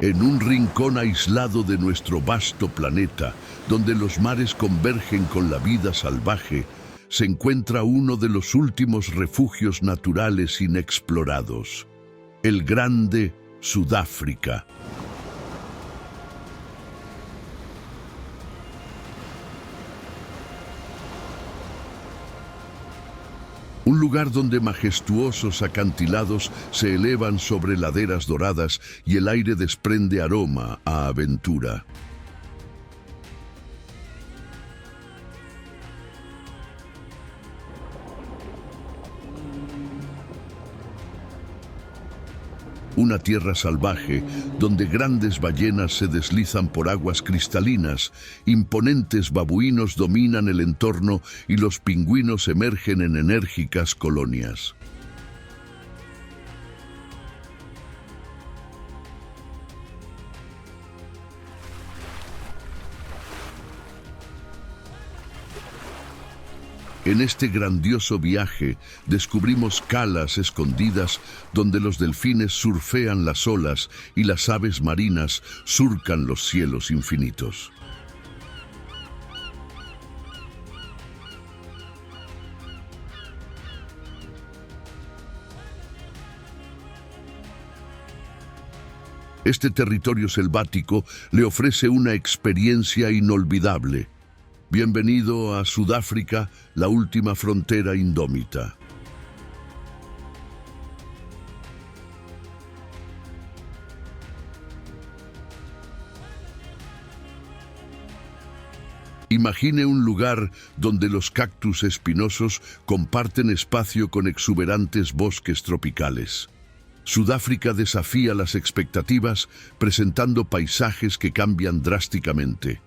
En un rincón aislado de nuestro vasto planeta, donde los mares convergen con la vida salvaje, se encuentra uno de los últimos refugios naturales inexplorados, el grande Sudáfrica. Un lugar donde majestuosos acantilados se elevan sobre laderas doradas y el aire desprende aroma a aventura. Una tierra salvaje donde grandes ballenas se deslizan por aguas cristalinas, imponentes babuinos dominan el entorno y los pingüinos emergen en enérgicas colonias. En este grandioso viaje descubrimos calas escondidas donde los delfines surfean las olas y las aves marinas surcan los cielos infinitos. Este territorio selvático le ofrece una experiencia inolvidable. Bienvenido a Sudáfrica, la última frontera indómita. Imagine un lugar donde los cactus espinosos comparten espacio con exuberantes bosques tropicales. Sudáfrica desafía las expectativas, presentando paisajes que cambian drásticamente.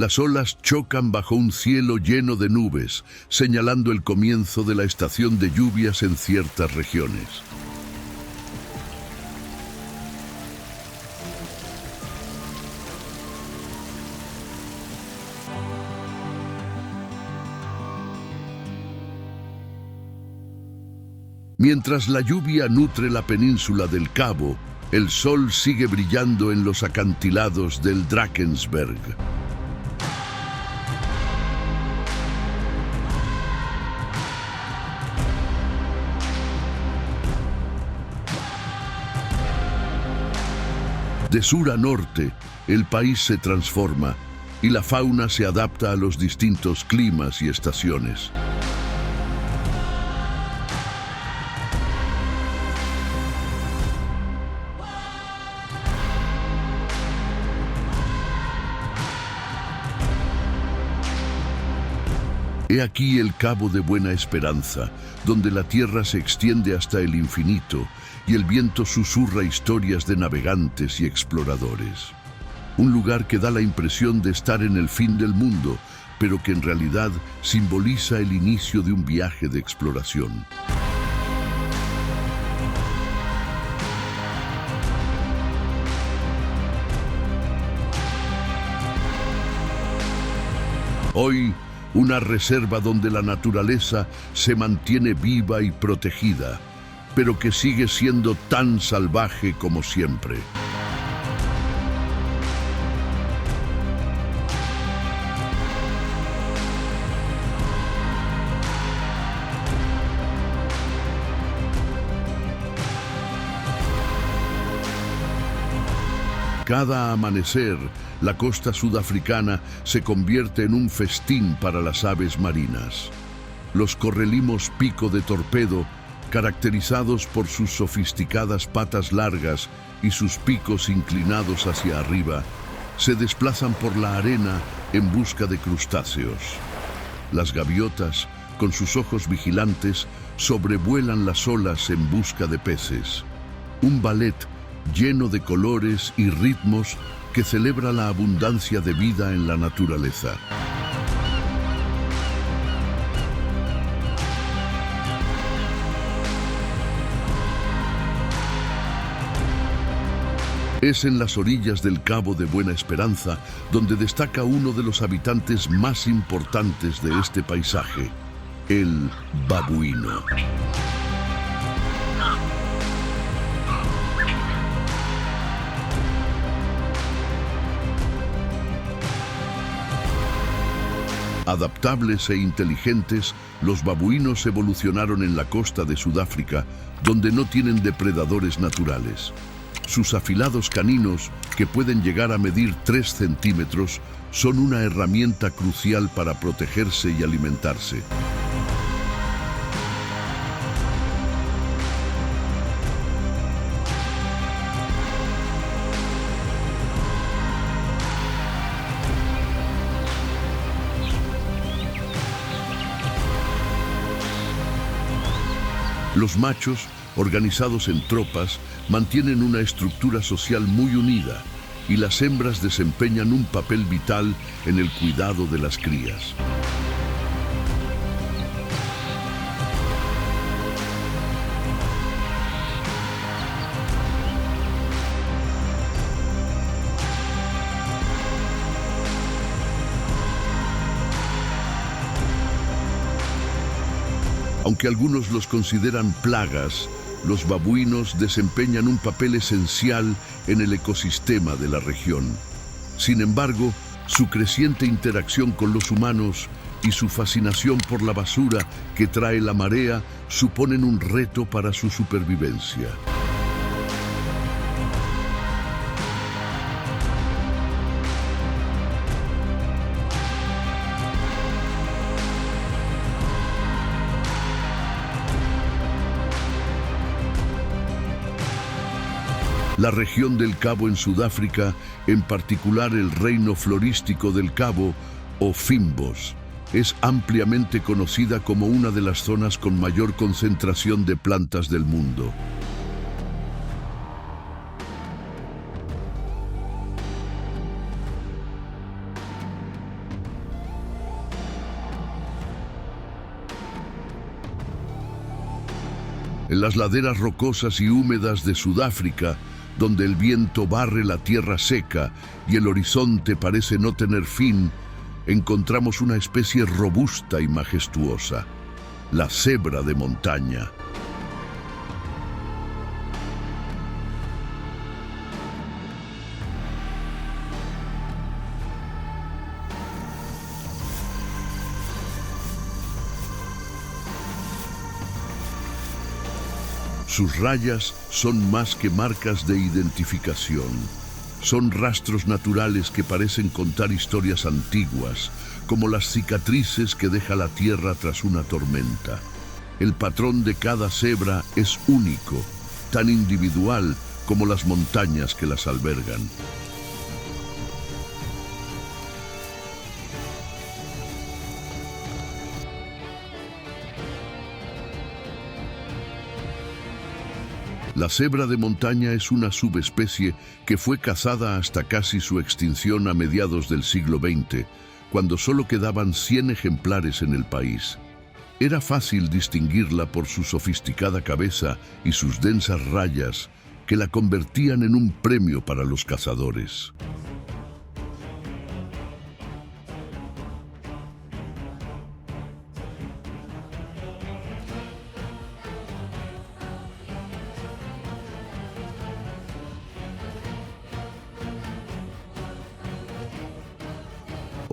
Las olas chocan bajo un cielo lleno de nubes, señalando el comienzo de la estación de lluvias en ciertas regiones. Mientras la lluvia nutre la península del Cabo, el sol sigue brillando en los acantilados del Drakensberg. De sur a norte, el país se transforma y la fauna se adapta a los distintos climas y estaciones. He aquí el Cabo de Buena Esperanza, donde la tierra se extiende hasta el infinito y el viento susurra historias de navegantes y exploradores. Un lugar que da la impresión de estar en el fin del mundo, pero que en realidad simboliza el inicio de un viaje de exploración. Hoy, una reserva donde la naturaleza se mantiene viva y protegida, pero que sigue siendo tan salvaje como siempre. Cada amanecer, la costa sudafricana se convierte en un festín para las aves marinas. Los correlimos pico de torpedo, caracterizados por sus sofisticadas patas largas y sus picos inclinados hacia arriba, se desplazan por la arena en busca de crustáceos. Las gaviotas, con sus ojos vigilantes, sobrevuelan las olas en busca de peces. Un ballet lleno de colores y ritmos que celebra la abundancia de vida en la naturaleza. Es en las orillas del Cabo de Buena Esperanza donde destaca uno de los habitantes más importantes de este paisaje, el babuino. Adaptables e inteligentes, los babuinos evolucionaron en la costa de Sudáfrica, donde no tienen depredadores naturales. Sus afilados caninos, que pueden llegar a medir 3 centímetros, son una herramienta crucial para protegerse y alimentarse. Los machos, organizados en tropas, mantienen una estructura social muy unida y las hembras desempeñan un papel vital en el cuidado de las crías. Aunque algunos los consideran plagas, los babuinos desempeñan un papel esencial en el ecosistema de la región. Sin embargo, su creciente interacción con los humanos y su fascinación por la basura que trae la marea suponen un reto para su supervivencia. La región del Cabo en Sudáfrica, en particular el Reino Florístico del Cabo, o Fimbos, es ampliamente conocida como una de las zonas con mayor concentración de plantas del mundo. En las laderas rocosas y húmedas de Sudáfrica, donde el viento barre la tierra seca y el horizonte parece no tener fin, encontramos una especie robusta y majestuosa, la cebra de montaña. Sus rayas son más que marcas de identificación. Son rastros naturales que parecen contar historias antiguas, como las cicatrices que deja la tierra tras una tormenta. El patrón de cada cebra es único, tan individual como las montañas que las albergan. La cebra de montaña es una subespecie que fue cazada hasta casi su extinción a mediados del siglo XX, cuando solo quedaban 100 ejemplares en el país. Era fácil distinguirla por su sofisticada cabeza y sus densas rayas, que la convertían en un premio para los cazadores.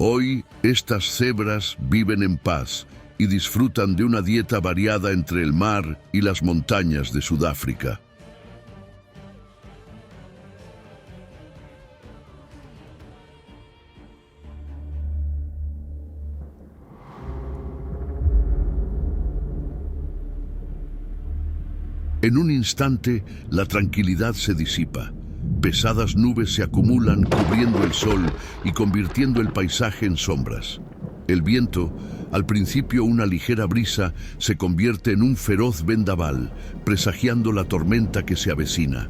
Hoy, estas cebras viven en paz y disfrutan de una dieta variada entre el mar y las montañas de Sudáfrica. En un instante, la tranquilidad se disipa. Pesadas nubes se acumulan cubriendo el sol y convirtiendo el paisaje en sombras. El viento, al principio una ligera brisa, se convierte en un feroz vendaval, presagiando la tormenta que se avecina.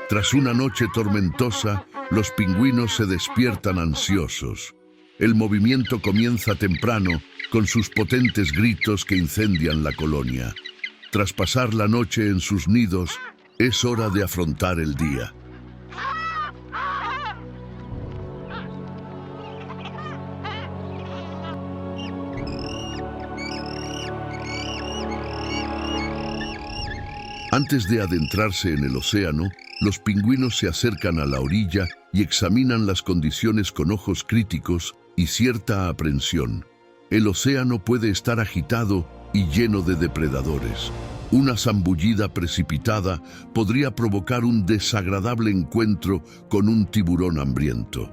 Tras una noche tormentosa, los pingüinos se despiertan ansiosos. El movimiento comienza temprano, con sus potentes gritos que incendian la colonia. Tras pasar la noche en sus nidos, es hora de afrontar el día. Antes de adentrarse en el océano, los pingüinos se acercan a la orilla y examinan las condiciones con ojos críticos y cierta aprensión. El océano puede estar agitado y lleno de depredadores. Una zambullida precipitada podría provocar un desagradable encuentro con un tiburón hambriento.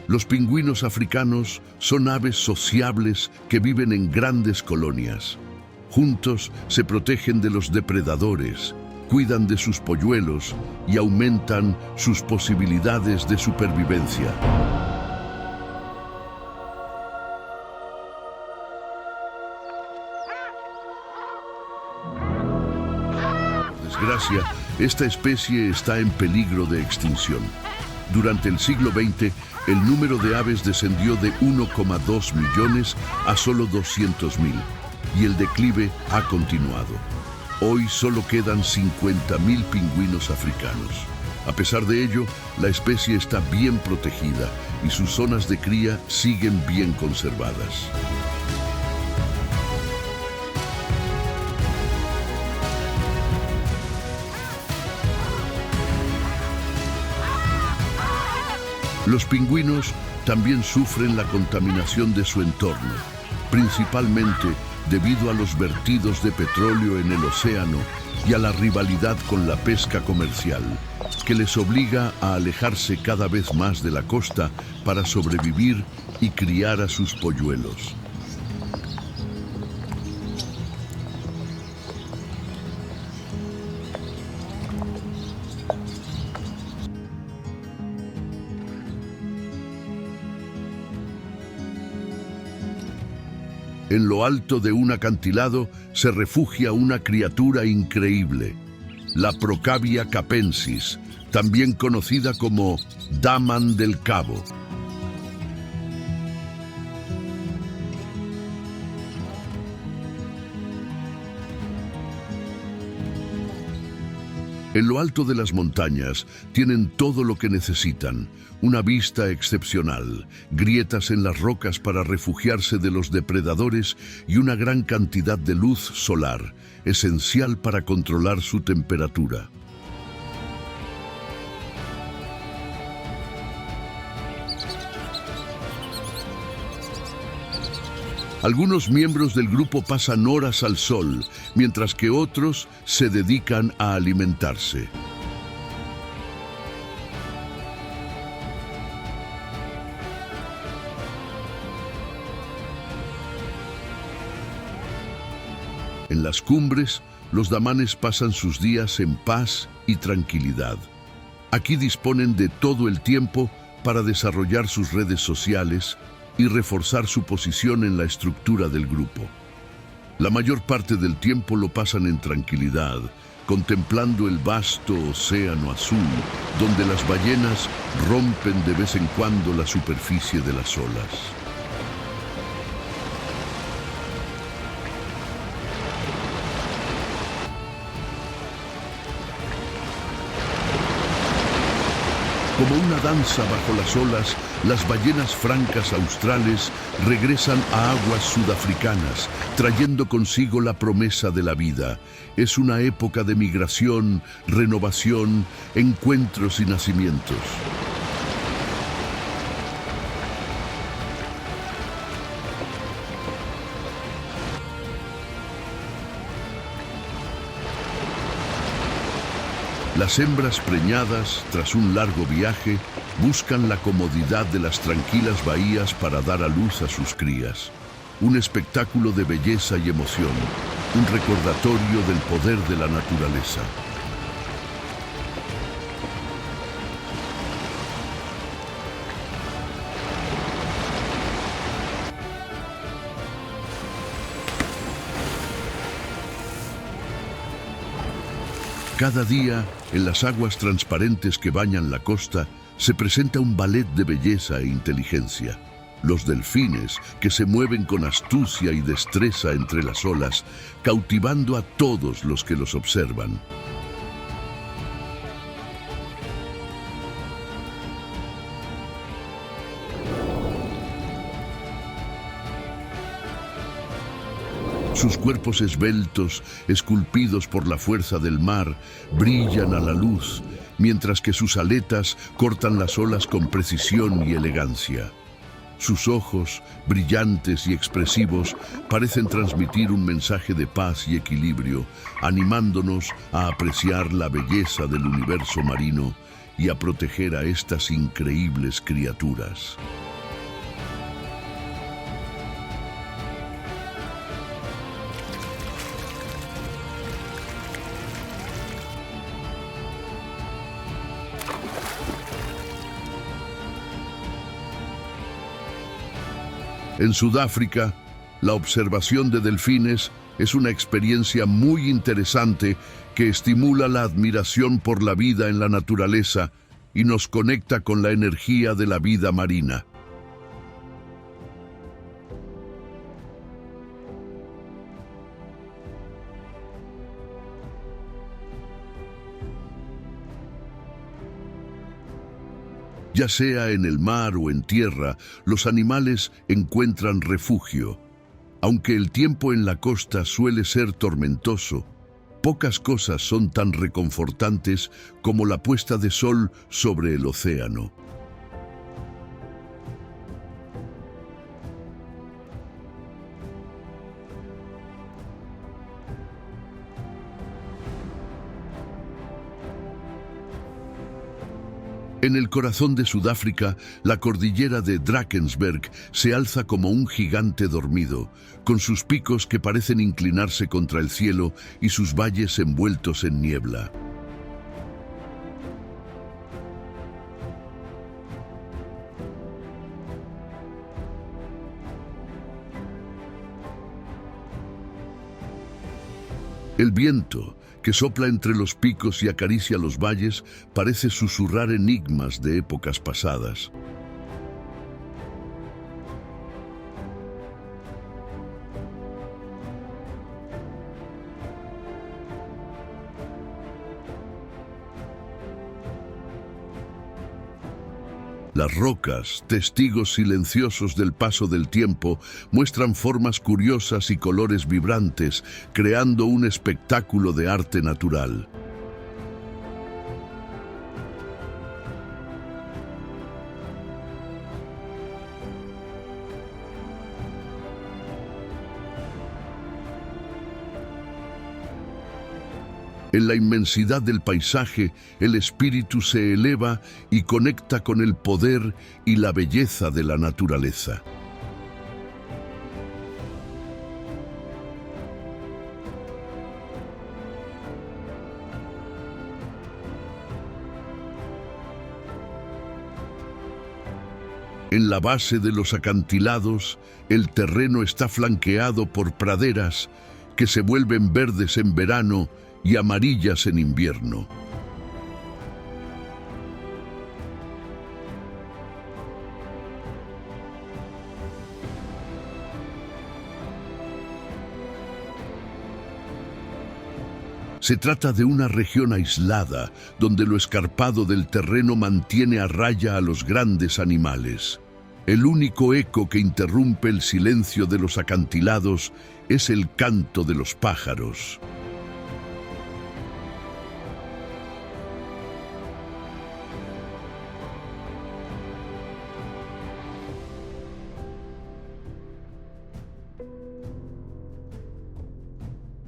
Los pingüinos africanos son aves sociables que viven en grandes colonias. Juntos se protegen de los depredadores, cuidan de sus polluelos y aumentan sus posibilidades de supervivencia. Por desgracia, esta especie está en peligro de extinción. Durante el siglo XX, el número de aves descendió de 1,2 millones a solo 200.000 y el declive ha continuado. Hoy solo quedan 50.000 pingüinos africanos. A pesar de ello, la especie está bien protegida y sus zonas de cría siguen bien conservadas. Los pingüinos también sufren la contaminación de su entorno, principalmente debido a los vertidos de petróleo en el océano y a la rivalidad con la pesca comercial, que les obliga a alejarse cada vez más de la costa para sobrevivir y criar a sus polluelos. En lo alto de un acantilado se refugia una criatura increíble, la Procavia capensis, también conocida como Daman del Cabo. En lo alto de las montañas tienen todo lo que necesitan, una vista excepcional, grietas en las rocas para refugiarse de los depredadores y una gran cantidad de luz solar, esencial para controlar su temperatura. Algunos miembros del grupo pasan horas al sol, mientras que otros se dedican a alimentarse. En las cumbres, los damanes pasan sus días en paz y tranquilidad. Aquí disponen de todo el tiempo para desarrollar sus redes sociales y reforzar su posición en la estructura del grupo. La mayor parte del tiempo lo pasan en tranquilidad, contemplando el vasto océano azul, donde las ballenas rompen de vez en cuando la superficie de las olas. Como una danza bajo las olas, las ballenas francas australes regresan a aguas sudafricanas, trayendo consigo la promesa de la vida. Es una época de migración, renovación, encuentros y nacimientos. Las hembras preñadas, tras un largo viaje, buscan la comodidad de las tranquilas bahías para dar a luz a sus crías. Un espectáculo de belleza y emoción, un recordatorio del poder de la naturaleza. Cada día, en las aguas transparentes que bañan la costa, se presenta un ballet de belleza e inteligencia. Los delfines, que se mueven con astucia y destreza entre las olas, cautivando a todos los que los observan. Sus cuerpos esbeltos, esculpidos por la fuerza del mar, brillan a la luz, mientras que sus aletas cortan las olas con precisión y elegancia. Sus ojos, brillantes y expresivos, parecen transmitir un mensaje de paz y equilibrio, animándonos a apreciar la belleza del universo marino y a proteger a estas increíbles criaturas. En Sudáfrica, la observación de delfines es una experiencia muy interesante que estimula la admiración por la vida en la naturaleza y nos conecta con la energía de la vida marina. Ya sea en el mar o en tierra, los animales encuentran refugio. Aunque el tiempo en la costa suele ser tormentoso, pocas cosas son tan reconfortantes como la puesta de sol sobre el océano. En el corazón de Sudáfrica, la cordillera de Drakensberg se alza como un gigante dormido, con sus picos que parecen inclinarse contra el cielo y sus valles envueltos en niebla. El viento, que sopla entre los picos y acaricia los valles, parece susurrar enigmas de épocas pasadas. Las rocas, testigos silenciosos del paso del tiempo, muestran formas curiosas y colores vibrantes, creando un espectáculo de arte natural. En la inmensidad del paisaje, el espíritu se eleva y conecta con el poder y la belleza de la naturaleza. En la base de los acantilados, el terreno está flanqueado por praderas que se vuelven verdes en verano y amarillas en invierno. Se trata de una región aislada, donde lo escarpado del terreno mantiene a raya a los grandes animales. El único eco que interrumpe el silencio de los acantilados es el canto de los pájaros.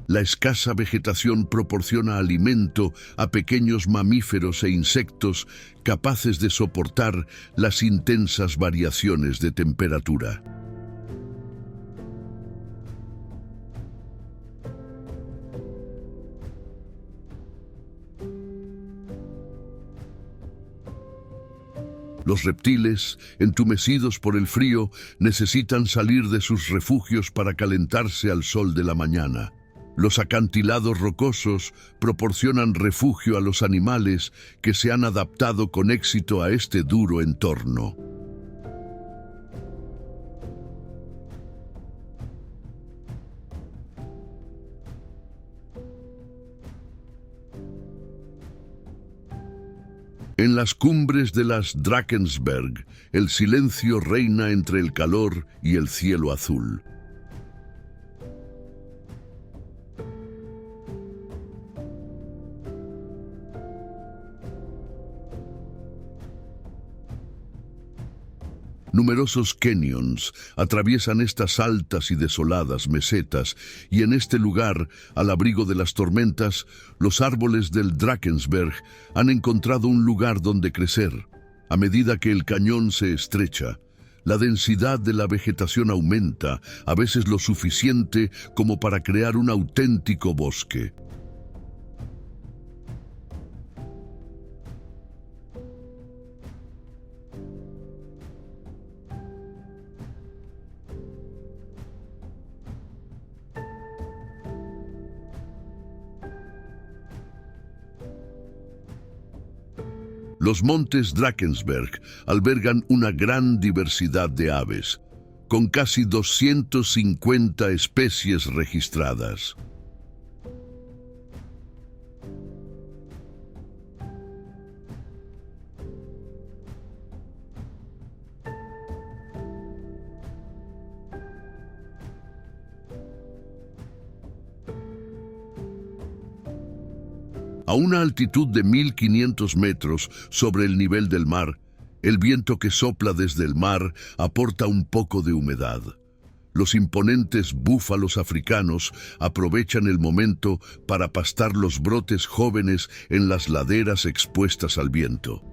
La escasa vegetación proporciona alimento a pequeños mamíferos e insectos capaces de soportar las intensas variaciones de temperatura. Los reptiles, entumecidos por el frío, necesitan salir de sus refugios para calentarse al sol de la mañana. Los acantilados rocosos proporcionan refugio a los animales que se han adaptado con éxito a este duro entorno. En las cumbres de las Drakensberg, el silencio reina entre el calor y el cielo azul. Numerosos canyons atraviesan estas altas y desoladas mesetas, y en este lugar, al abrigo de las tormentas, los árboles del Drakensberg han encontrado un lugar donde crecer. A medida que el cañón se estrecha, la densidad de la vegetación aumenta, a veces lo suficiente como para crear un auténtico bosque. Los montes Drakensberg albergan una gran diversidad de aves, con casi 250 especies registradas. A una altitud de 1500 metros sobre el nivel del mar, el viento que sopla desde el mar aporta un poco de humedad. Los imponentes búfalos africanos aprovechan el momento para pastar los brotes jóvenes en las laderas expuestas al viento.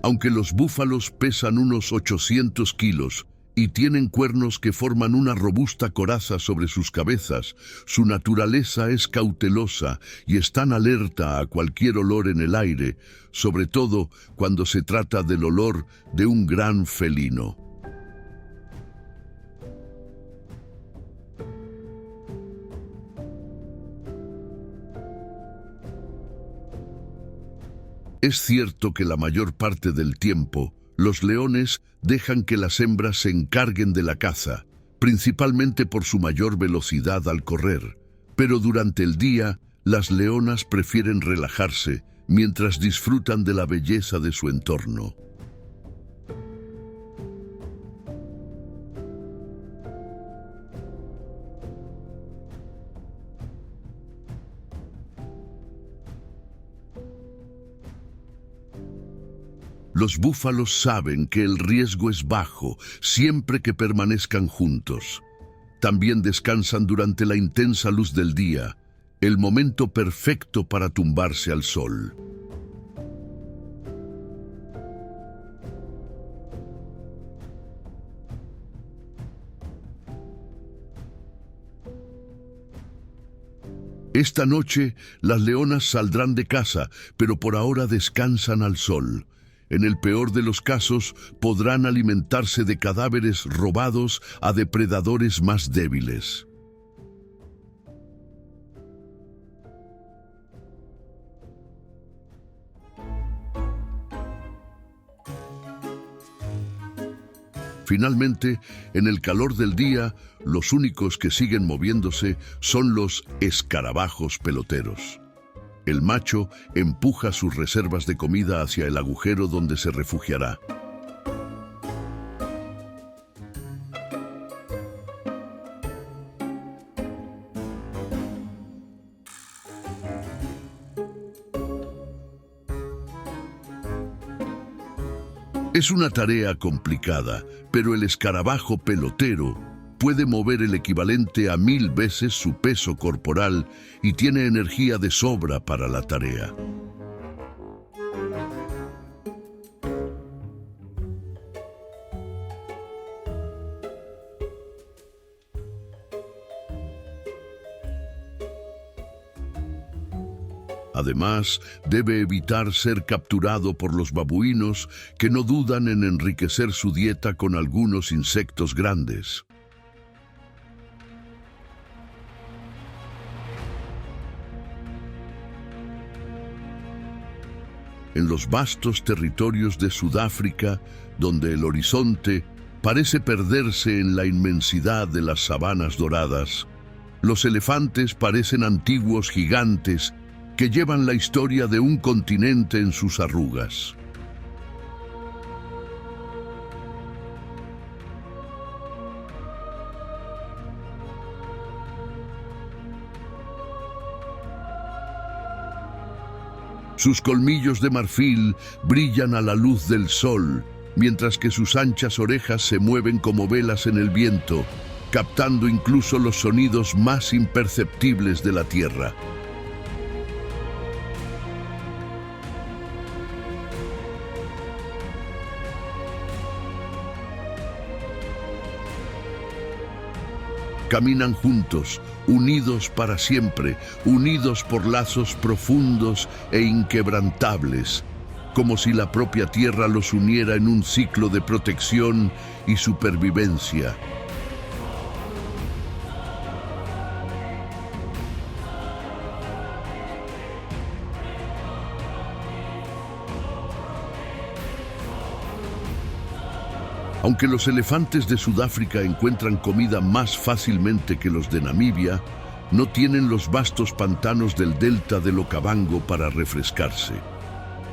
Aunque los búfalos pesan unos 800 kilos, y tienen cuernos que forman una robusta coraza sobre sus cabezas, su naturaleza es cautelosa y están alerta a cualquier olor en el aire, sobre todo cuando se trata del olor de un gran felino. Es cierto que la mayor parte del tiempo, los leones dejan que las hembras se encarguen de la caza, principalmente por su mayor velocidad al correr. Pero durante el día, las leonas prefieren relajarse mientras disfrutan de la belleza de su entorno. Los búfalos saben que el riesgo es bajo siempre que permanezcan juntos. También descansan durante la intensa luz del día, el momento perfecto para tumbarse al sol. Esta noche las leonas saldrán de caza, pero por ahora descansan al sol. En el peor de los casos, podrán alimentarse de cadáveres robados a depredadores más débiles. Finalmente, en el calor del día, los únicos que siguen moviéndose son los escarabajos peloteros. El macho empuja sus reservas de comida hacia el agujero donde se refugiará. Es una tarea complicada, pero el escarabajo pelotero puede mover el equivalente a 1000 veces su peso corporal y tiene energía de sobra para la tarea. Además, debe evitar ser capturado por los babuinos que no dudan en enriquecer su dieta con algunos insectos grandes. En los vastos territorios de Sudáfrica, donde el horizonte parece perderse en la inmensidad de las sabanas doradas, los elefantes parecen antiguos gigantes que llevan la historia de un continente en sus arrugas. Sus colmillos de marfil brillan a la luz del sol, mientras que sus anchas orejas se mueven como velas en el viento, captando incluso los sonidos más imperceptibles de la tierra. Caminan juntos, unidos para siempre, unidos por lazos profundos e inquebrantables, como si la propia tierra los uniera en un ciclo de protección y supervivencia. Aunque los elefantes de Sudáfrica encuentran comida más fácilmente que los de Namibia, no tienen los vastos pantanos del delta del Okavango para refrescarse.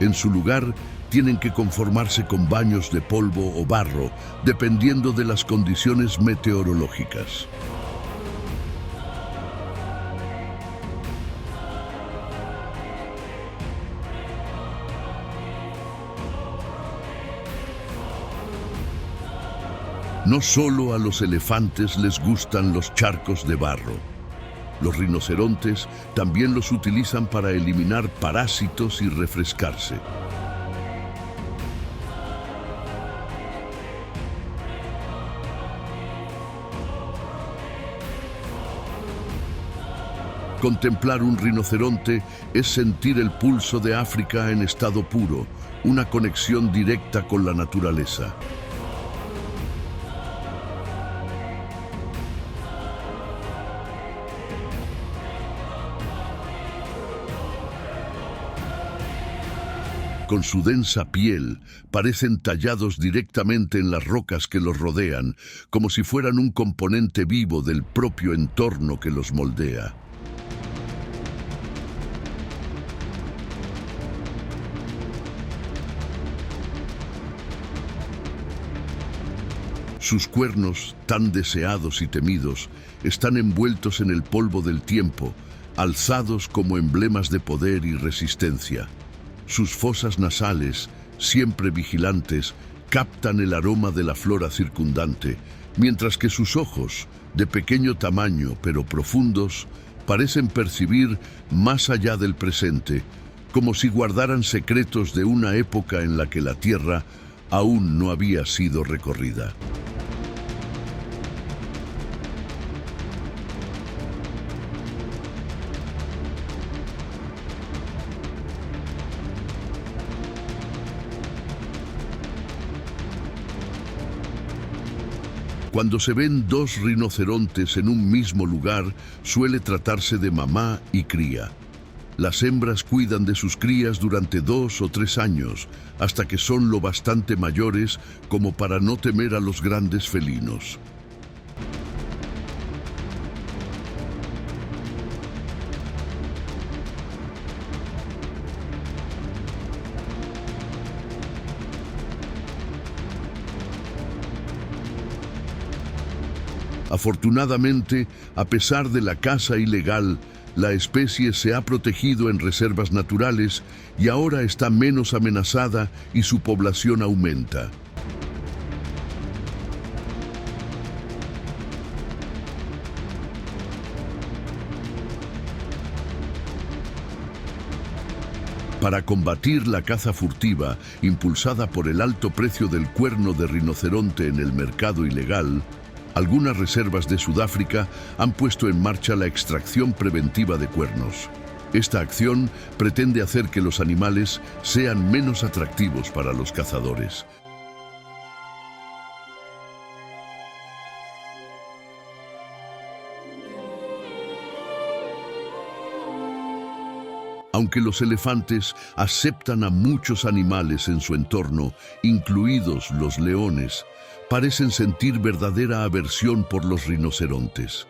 En su lugar, tienen que conformarse con baños de polvo o barro, dependiendo de las condiciones meteorológicas. No solo a los elefantes les gustan los charcos de barro. Los rinocerontes también los utilizan para eliminar parásitos y refrescarse. Contemplar un rinoceronte es sentir el pulso de África en estado puro, una conexión directa con la naturaleza. Con su densa piel, parecen tallados directamente en las rocas que los rodean, como si fueran un componente vivo del propio entorno que los moldea. Sus cuernos, tan deseados y temidos, están envueltos en el polvo del tiempo, alzados como emblemas de poder y resistencia. Sus fosas nasales, siempre vigilantes, captan el aroma de la flora circundante, mientras que sus ojos, de pequeño tamaño pero profundos, parecen percibir más allá del presente, como si guardaran secretos de una época en la que la Tierra aún no había sido recorrida. Cuando se ven dos rinocerontes en un mismo lugar, suele tratarse de mamá y cría. Las hembras cuidan de sus crías durante 2 o 3 años, hasta que son lo bastante mayores como para no temer a los grandes felinos. Afortunadamente, a pesar de la caza ilegal, la especie se ha protegido en reservas naturales y ahora está menos amenazada y su población aumenta. Para combatir la caza furtiva, impulsada por el alto precio del cuerno de rinoceronte en el mercado ilegal, algunas reservas de Sudáfrica han puesto en marcha la extracción preventiva de cuernos. Esta acción pretende hacer que los animales sean menos atractivos para los cazadores. Aunque los elefantes aceptan a muchos animales en su entorno, incluidos los leones, parecen sentir verdadera aversión por los rinocerontes.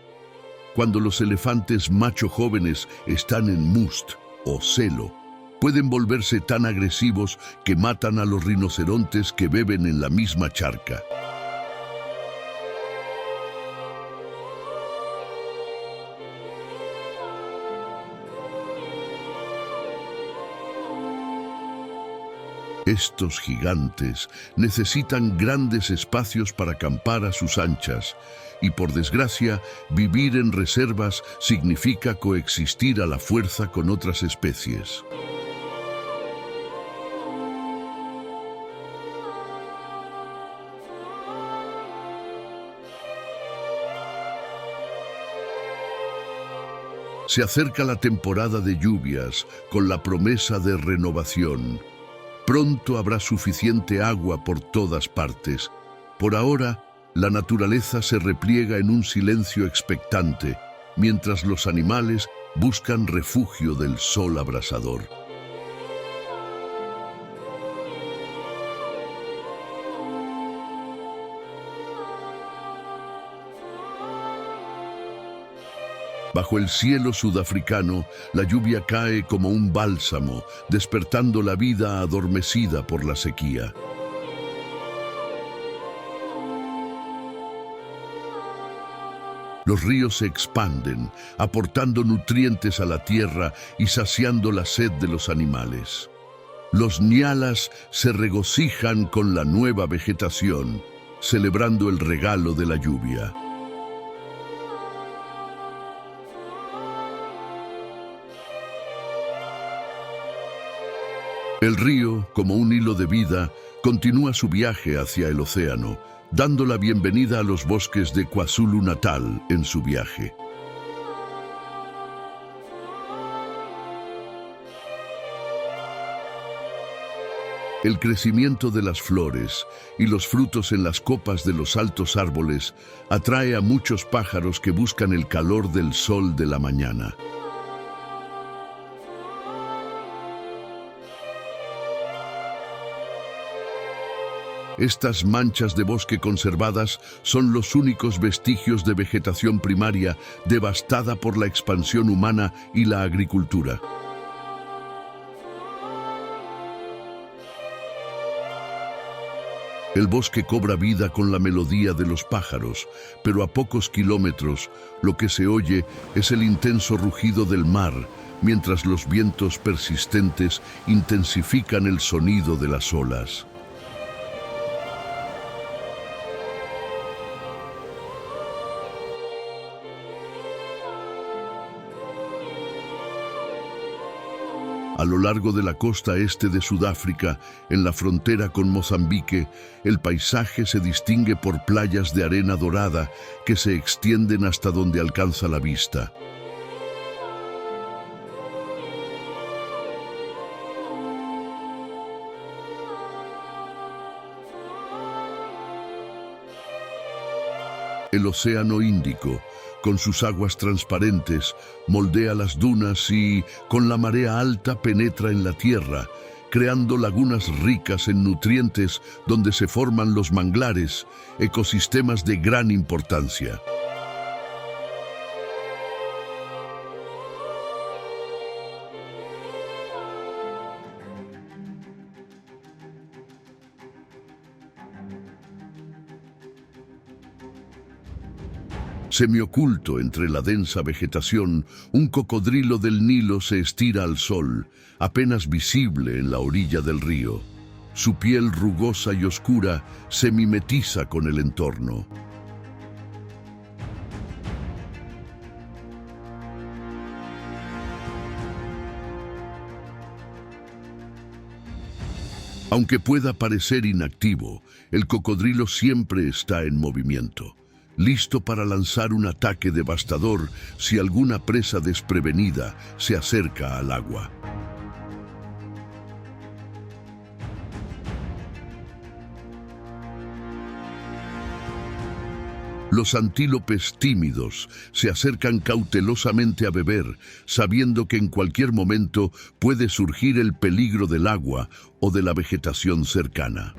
Cuando los elefantes macho jóvenes están en must o celo, pueden volverse tan agresivos que matan a los rinocerontes que beben en la misma charca. Estos gigantes necesitan grandes espacios para acampar a sus anchas y, por desgracia, vivir en reservas significa coexistir a la fuerza con otras especies. Se acerca la temporada de lluvias con la promesa de renovación. Pronto habrá suficiente agua por todas partes. Por ahora, la naturaleza se repliega en un silencio expectante, mientras los animales buscan refugio del sol abrasador. Bajo el cielo sudafricano, la lluvia cae como un bálsamo, despertando la vida adormecida por la sequía. Los ríos se expanden, aportando nutrientes a la tierra y saciando la sed de los animales. Los nyalas se regocijan con la nueva vegetación, celebrando el regalo de la lluvia. El río, como un hilo de vida, continúa su viaje hacia el océano, dando la bienvenida a los bosques de KwaZulu-Natal en su viaje. El crecimiento de las flores y los frutos en las copas de los altos árboles atrae a muchos pájaros que buscan el calor del sol de la mañana. Estas manchas de bosque conservadas son los únicos vestigios de vegetación primaria devastada por la expansión humana y la agricultura. El bosque cobra vida con la melodía de los pájaros, pero a pocos kilómetros lo que se oye es el intenso rugido del mar, mientras los vientos persistentes intensifican el sonido de las olas. A lo largo de la costa este de Sudáfrica, en la frontera con Mozambique, el paisaje se distingue por playas de arena dorada que se extienden hasta donde alcanza la vista. El Océano Índico, con sus aguas transparentes, moldea las dunas y, con la marea alta, penetra en la tierra, creando lagunas ricas en nutrientes donde se forman los manglares, ecosistemas de gran importancia. Semioculto entre la densa vegetación, un cocodrilo del Nilo se estira al sol, apenas visible en la orilla del río. Su piel rugosa y oscura se mimetiza con el entorno. Aunque pueda parecer inactivo, el cocodrilo siempre está en movimiento. listo para lanzar un ataque devastador si alguna presa desprevenida se acerca al agua. Los antílopes tímidos se acercan cautelosamente a beber, sabiendo que en cualquier momento puede surgir el peligro del agua o de la vegetación cercana.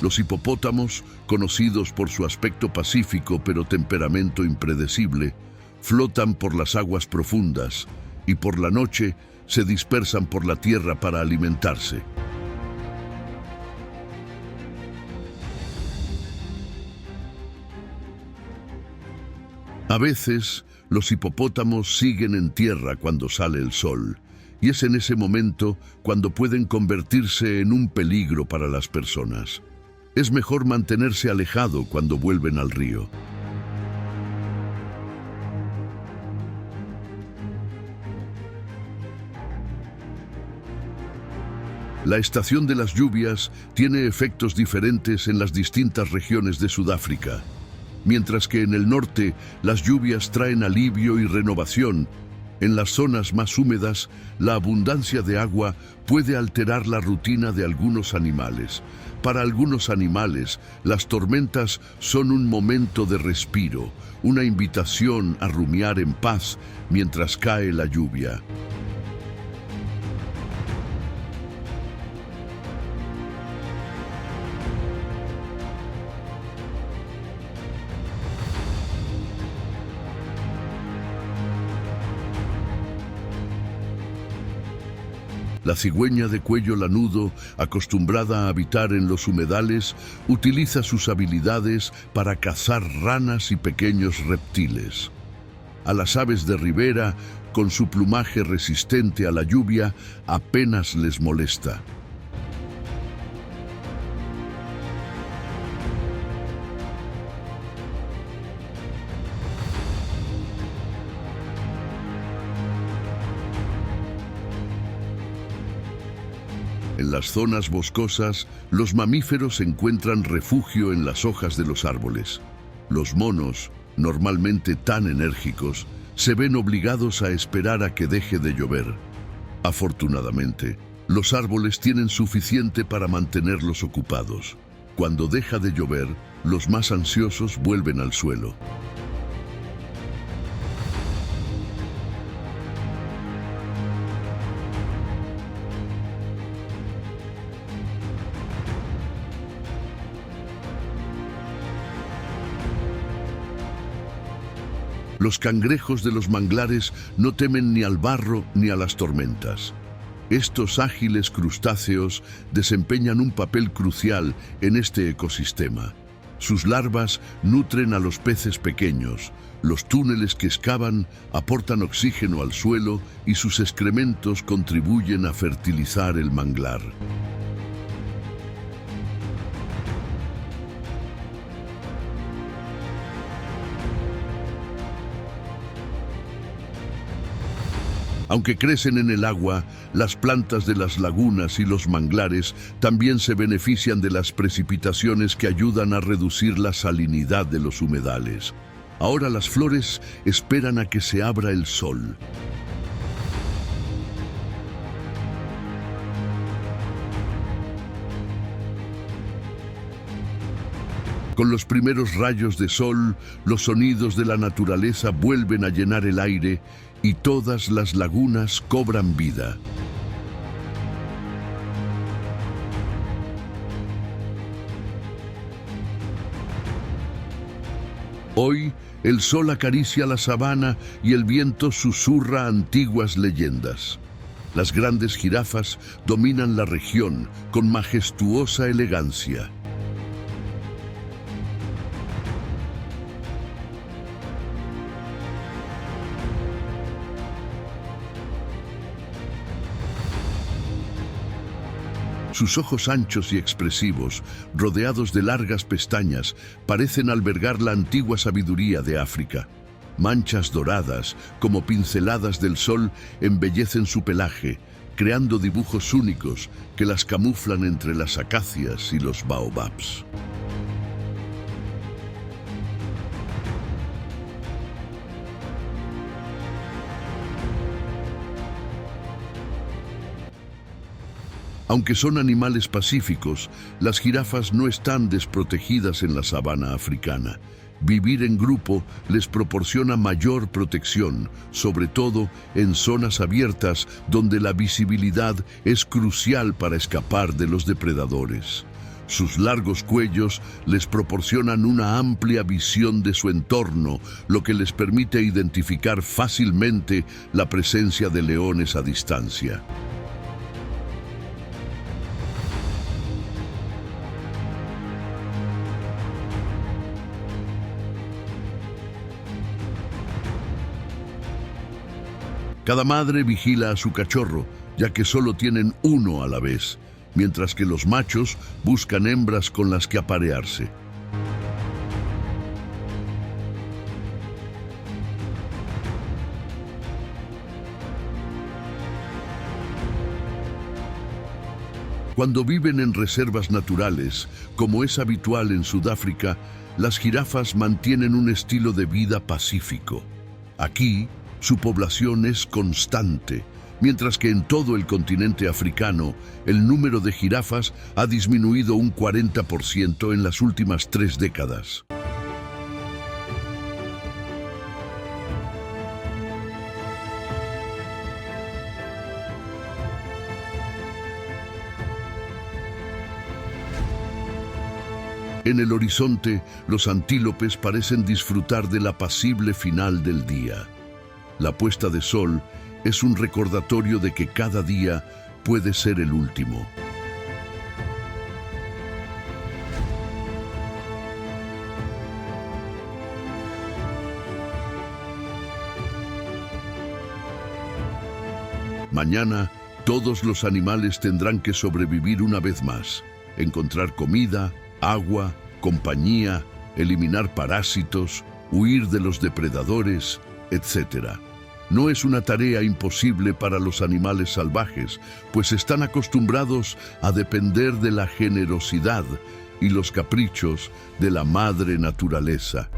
Los hipopótamos, conocidos por su aspecto pacífico pero temperamento impredecible, flotan por las aguas profundas y por la noche se dispersan por la tierra para alimentarse. A veces, los hipopótamos siguen en tierra cuando sale el sol, y es en ese momento cuando pueden convertirse en un peligro para las personas. Es mejor mantenerse alejado cuando vuelven al río. La estación de las lluvias tiene efectos diferentes en las distintas regiones de Sudáfrica. Mientras que en el norte las lluvias traen alivio y renovación, en las zonas más húmedas la abundancia de agua puede alterar la rutina de algunos animales. Para algunos animales, las tormentas son un momento de respiro, una invitación a rumiar en paz mientras cae la lluvia. La cigüeña de cuello lanudo, acostumbrada a habitar en los humedales, utiliza sus habilidades para cazar ranas y pequeños reptiles. A las aves de ribera, con su plumaje resistente a la lluvia, apenas les molesta. En las zonas boscosas, los mamíferos encuentran refugio en las hojas de los árboles. Los monos, normalmente tan enérgicos, se ven obligados a esperar a que deje de llover. Afortunadamente, los árboles tienen suficiente para mantenerlos ocupados. Cuando deja de llover, los más ansiosos vuelven al suelo. Los cangrejos de los manglares no temen ni al barro ni a las tormentas. Estos ágiles crustáceos desempeñan un papel crucial en este ecosistema. Sus larvas nutren a los peces pequeños, los túneles que excavan aportan oxígeno al suelo y sus excrementos contribuyen a fertilizar el manglar. Aunque crecen en el agua, las plantas de las lagunas y los manglares también se benefician de las precipitaciones que ayudan a reducir la salinidad de los humedales. Ahora las flores esperan a que se abra el sol. Con los primeros rayos de sol, los sonidos de la naturaleza vuelven a llenar el aire y todas las lagunas cobran vida. Hoy, el sol acaricia la sabana y el viento susurra antiguas leyendas. Las grandes jirafas dominan la región con majestuosa elegancia. Sus ojos anchos y expresivos, rodeados de largas pestañas, parecen albergar la antigua sabiduría de África. Manchas doradas, como pinceladas del sol, embellecen su pelaje, creando dibujos únicos que las camuflan entre las acacias y los baobabs. Aunque son animales pacíficos, las jirafas no están desprotegidas en la sabana africana. Vivir en grupo les proporciona mayor protección, sobre todo en zonas abiertas donde la visibilidad es crucial para escapar de los depredadores. Sus largos cuellos les proporcionan una amplia visión de su entorno, lo que les permite identificar fácilmente la presencia de leones a distancia. Cada madre vigila a su cachorro, ya que solo tienen uno a la vez, mientras que los machos buscan hembras con las que aparearse. Cuando viven en reservas naturales, como es habitual en Sudáfrica, las jirafas mantienen un estilo de vida pacífico. Aquí, su población es constante, mientras que en todo el continente africano el número de jirafas ha disminuido un 40% en las últimas 3 décadas. En el horizonte, los antílopes parecen disfrutar del apacible final del día. La puesta de sol es un recordatorio de que cada día puede ser el último. Mañana, todos los animales tendrán que sobrevivir una vez más, encontrar comida, agua, compañía, eliminar parásitos, huir de los depredadores, etc. No es una tarea imposible para los animales salvajes, pues están acostumbrados a depender de la generosidad y los caprichos de la madre naturaleza.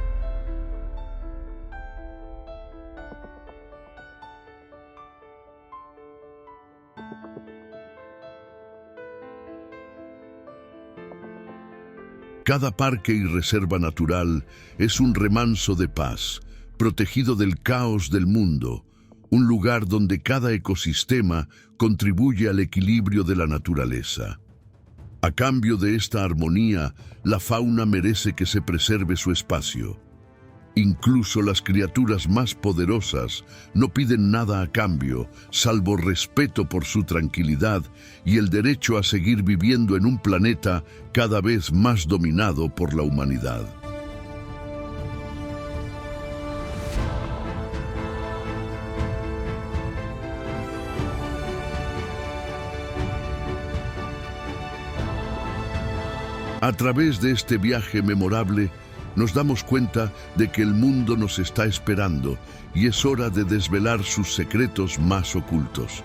Cada parque y reserva natural es un remanso de paz, protegido del caos del mundo, un lugar donde cada ecosistema contribuye al equilibrio de la naturaleza. A cambio de esta armonía, la fauna merece que se preserve su espacio. Incluso las criaturas más poderosas no piden nada a cambio, salvo respeto por su tranquilidad y el derecho a seguir viviendo en un planeta cada vez más dominado por la humanidad. A través de este viaje memorable, nos damos cuenta de que el mundo nos está esperando y es hora de desvelar sus secretos más ocultos.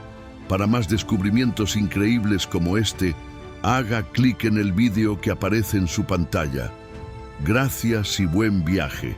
Para más descubrimientos increíbles como este, haga clic en el vídeo que aparece en su pantalla. Gracias y buen viaje.